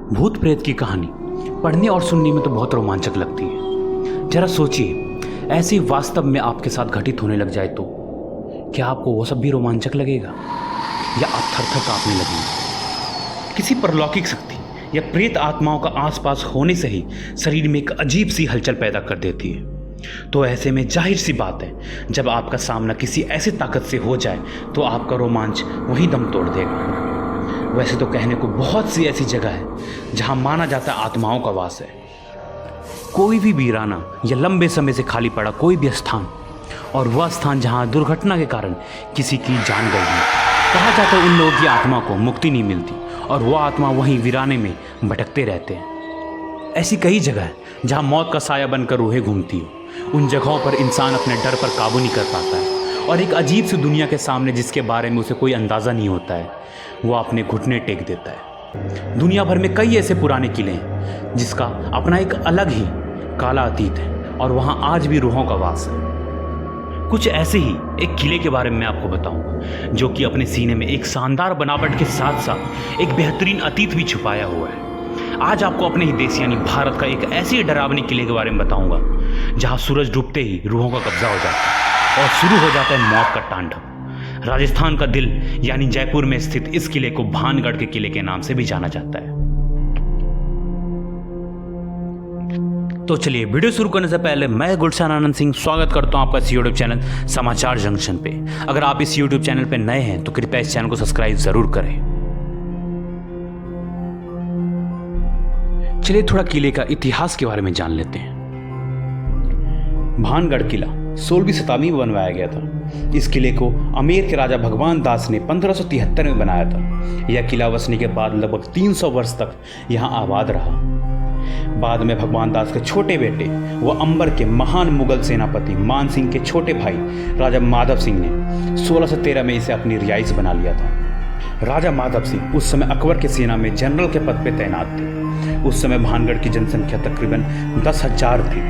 भूत प्रेत की कहानी पढ़ने और सुनने में तो बहुत रोमांचक लगती है। जरा सोचिए, ऐसे वास्तव में आपके साथ घटित होने लग जाए तो क्या आपको वो सब भी रोमांचक लगेगा या आप थर थर कांपने लगेंगे? किसी परलौकिक शक्ति या प्रेत आत्माओं का आसपास होने से ही शरीर में एक अजीब सी हलचल पैदा कर देती है। तो ऐसे में जाहिर सी बात है, जब आपका सामना किसी ऐसी ताकत से हो जाए तो आपका रोमांच वहीं दम तोड़ देगा। वैसे तो कहने को बहुत सी ऐसी जगह है जहां माना जाता है आत्माओं का वास है। कोई भी वीराना या लंबे समय से खाली पड़ा कोई भी स्थान, और वह स्थान जहां दुर्घटना के कारण किसी की जान गई है, कहा जाता है उन लोगों की आत्मा को मुक्ति नहीं मिलती और वह आत्मा वहीं वीराने में भटकते रहते हैं। ऐसी कई जगह है जहां मौत का साया बनकर रूहें घूमती हो। उन जगहों पर इंसान अपने डर पर काबू नहीं कर पाता है और एक अजीब सी दुनिया के सामने जिसके बारे में उसे कोई अंदाज़ा नहीं होता है, वो अपने घुटने टेक देता है। दुनिया भर में कई ऐसे पुराने किले हैं जिसका अपना एक अलग ही काला अतीत है और वहाँ आज भी रूहों का वास है। कुछ ऐसे ही एक किले के बारे में मैं आपको बताऊंगा जो कि अपने सीने में एक शानदार बनावट के साथ साथ एक बेहतरीन अतीत भी छुपाया हुआ है। आज आपको अपने ही देश यानी भारत का एक ऐसे डरावने किले के बारे में बताऊंगा जहाँ सूरज डूबते ही रूहों का कब्जा हो जाता है और शुरू हो जाता है मौत का तांडव। राजस्थान का दिल यानी जयपुर में स्थित इस किले को भानगढ़ के किले के नाम से भी जाना जाता है। तो चलिए, वीडियो शुरू करने से पहले मैं गुलशन आनंद सिंह स्वागत करता हूं आपका इस यूट्यूब चैनल समाचार जंक्शन पे। अगर आप इस यूट्यूब चैनल पे नए हैं तो कृपया इस चैनल को सब्सक्राइब जरूर करें। चलिए थोड़ा किले का इतिहास के बारे में जान लेते हैं। भानगढ़ किला 16वीं शताब्दी में बनवाया गया था। इस किले को अमेर के राजा भगवान दास ने 1573 में बनाया था। यह किला वसने के बाद लगभग 300 वर्ष तक यहाँ आबाद रहा। बाद में भगवान दास के छोटे बेटे व अंबर के महान मुगल सेनापति मान सिंह के छोटे भाई राजा माधव सिंह ने 1613 में इसे अपनी रिहाइश बना लिया था। राजा माधव सिंह उस समय अकबर की सेना में जनरल के पद पर तैनात थे। उस समय भानगढ़ की जनसंख्या तकरीबन 10,000 थी।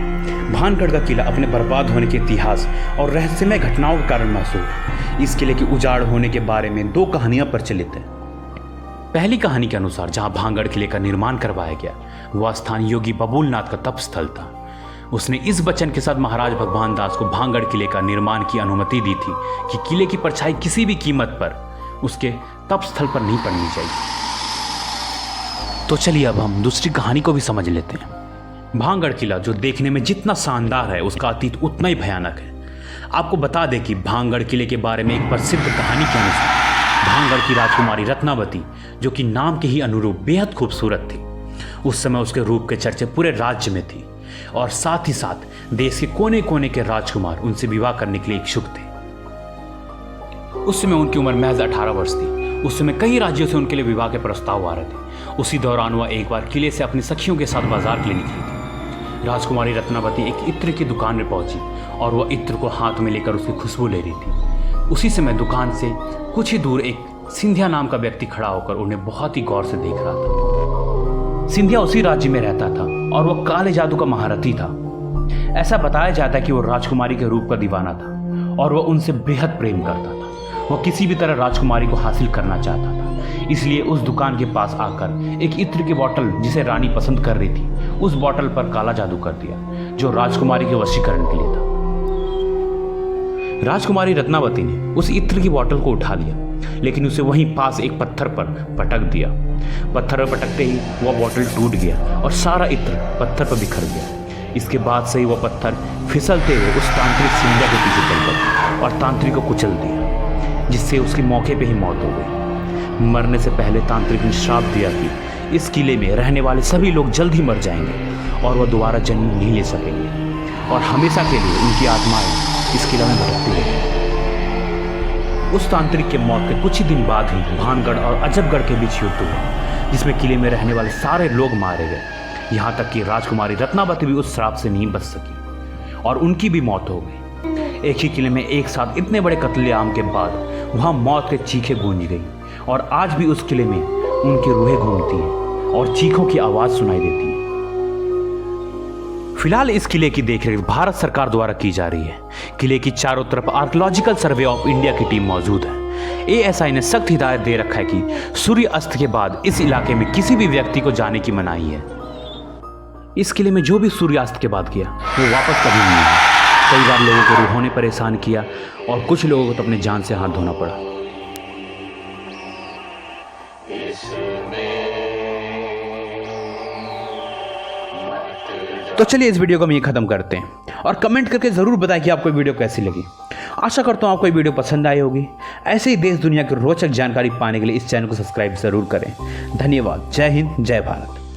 भानगढ़ का किला अपने बर्बाद होने के इतिहास और रहस्यमय घटनाओं के कारण मशहूर। इस किले के उजाड़ होने के बारे में 2 कहानियां प्रचलित हैं। पहली कहानी के अनुसार जहां भानगढ़ किले का निर्माण करवाया गया वह स्थान योगी बबूलनाथ का तप स्थल था। उसने इस वचन के साथ महाराज भगवान दास को भानगढ़ किले का निर्माण की अनुमति दी थी कि किले की परछाई किसी भी कीमत पर उसके तप स्थल पर नहीं पड़नी चाहिए। तो चलिए अब हम दूसरी कहानी को भी समझ लेते हैं। भानगढ़ किला जो देखने में जितना शानदार है उसका अतीत उतना ही भयानक है। आपको बता दें कि भानगढ़ किले के बारे में एक प्रसिद्ध कहानी के अनुसार भानगढ़ की राजकुमारी रत्नावती, जो कि नाम के ही अनुरूप बेहद खूबसूरत थी, उस समय उसके रूप के चर्चे पूरे राज्य में थी और साथ ही साथ देश के कोने कोने के राजकुमार उनसे विवाह करने के लिए इच्छुक थे। उस समय उनकी उम्र महज 18 वर्ष थी। उस समय कई राज्यों से उनके लिए विवाह के प्रस्ताव आ रहे थे। उसी दौरान वह एक बार किले से अपनी सखियों के साथ बाजार के लिए निकली थी। राजकुमारी रत्नावती एक इत्र की दुकान में पहुंची और वह इत्र को हाथ में लेकर उसकी खुशबू ले रही थी। उसी समय दुकान से कुछ ही दूर एक सिंधिया नाम का व्यक्ति खड़ा होकर उन्हें बहुत ही गौर से देख रहा था। सिंधिया उसी राज्य में रहता था और वह काले जादू का महारथी था। ऐसा बताया जाता है कि वह राजकुमारी के रूप का दीवाना था और वह उनसे बेहद प्रेम करता था। वह किसी भी तरह राजकुमारी को हासिल करना चाहता था, इसलिए उस दुकान के पास आकर एक इत्र की बोतल जिसे रानी पसंद कर रही थी, उस बोतल पर काला जादू कर दिया जो राजकुमारी के वशीकरण के लिए था। राजकुमारी रत्नावती ने उस इत्र की बोतल को उठा लिया, लेकिन उसे वहीं पास एक पत्थर पर पटक दिया। पत्थर पर पटकते ही वह बोतल टूट गया और सारा इत्र पत्थर पर बिखर गया। इसके बाद से ही वह पत्थर फिसलते हुए उस तांत्रिक सिंधिया के पीछे चल गया और तांत्रिक को कुचल दिया, जिससे उसकी मौके पे ही मौत हो गई। मरने से पहले तांत्रिक ने श्राप दिया कि इस किले में रहने वाले सभी लोग जल्द ही मर जाएंगे और वह दोबारा जन्म नहीं ले सकेंगे और हमेशा के लिए उनकी आत्माएं इस किला में भटकती रहेंगी। उस तांत्रिक के मौत के कुछ ही दिन बाद ही भानगढ़ और अजबगढ़ के बीच युद्ध हुआ, जिसमें किले में रहने वाले सारे लोग मारे गए। यहाँ तक कि राजकुमारी रत्नावती भी उस श्राप से नहीं बच सकी और उनकी भी मौत हो गई। एक ही किले में एक साथ इतने बड़े कत्लेआम के बाद वहाँ मौत के चीखें गूंज गई और आज भी उस किले में उनकी रूहें घूमती हैं और चीखों की आवाज़ सुनाई देती है। फिलहाल इस किले की देखरेख भारत सरकार द्वारा की जा रही है। किले की चारों तरफ आर्कियोलॉजिकल सर्वे ऑफ इंडिया की टीम मौजूद है। एएसआई ने सख्त हिदायत दे रखा है कि सूर्य अस्त के बाद इस इलाके में किसी भी व्यक्ति को जाने की मनाही है। इस किले में जो भी सूर्यास्त के बाद गया वो वापस कभी नहीं आया। कई बार लोगों को रूहों ने परेशान किया और कुछ लोगों को तो अपने जान से हाथ धोना पड़ा। तो चलिए इस वीडियो को हम ये खत्म करते हैं और कमेंट करके ज़रूर बताएं कि आपको वीडियो कैसी लगी। आशा करता हूँ आपको ये वीडियो पसंद आई होगी। ऐसे ही देश दुनिया की रोचक जानकारी पाने के लिए इस चैनल को सब्सक्राइब ज़रूर करें। धन्यवाद। जय हिंद, जय भारत।